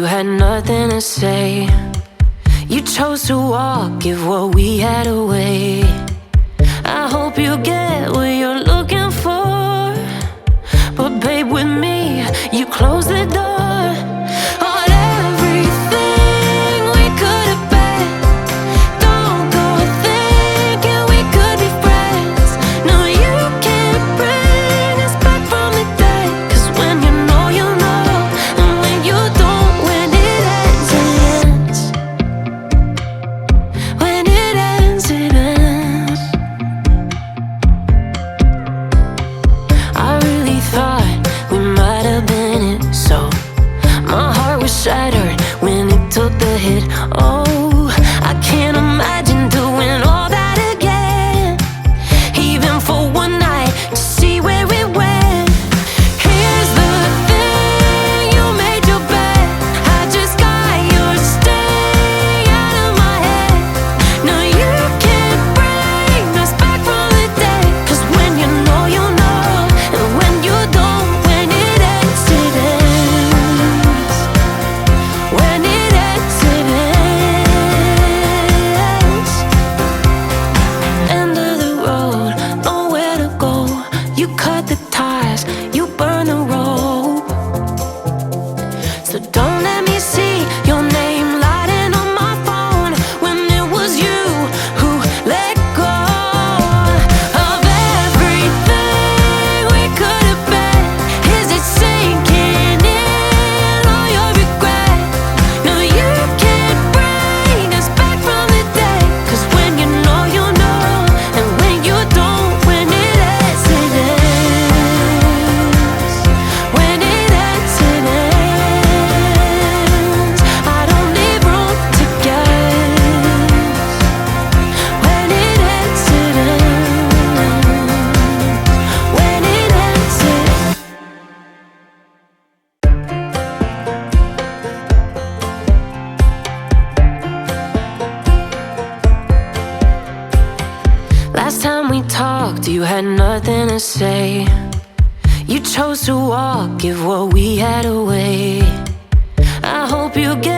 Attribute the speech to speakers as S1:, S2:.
S1: you had nothing to say. You chose to walk, give what we had away. I hope you get what you're looking for, but babe, with me, you close the door on everything we could have been. Don't go thinking we could be friends. No, you can't bring us back from the dead. 'Cause when you know, you know, and when you don't, when it ends, it ends. When it ends, it ends. I really thought we might have been it, so my heart was shattered when it took the hit. Oh, I can't imagine doing all that again, even for one night, to see where it went. Here's the thing, you made your bed, I just got your stay out of my head. No, you can't bring us back from the dead. 'Cause when you know, you know, and when you don't, when it ends, it ends. When it ends, it ends. End of the road, nowhere to go. You cut the ties, you burn the rope. So don't let me see your name lighting on my phone when it was you who let go of everything we could have been. Is it sinking in, all your regret? No, you can't bring us back from the dead. 'Cause when you know, you know, and when you don't, when it ends, it ends. When it ends, it ends. I don't leave room to guess. When it ends, it ends. When it ends, it ends. Last time we talked, you had nothing to say. You chose to walk, give what we had away. I hope you get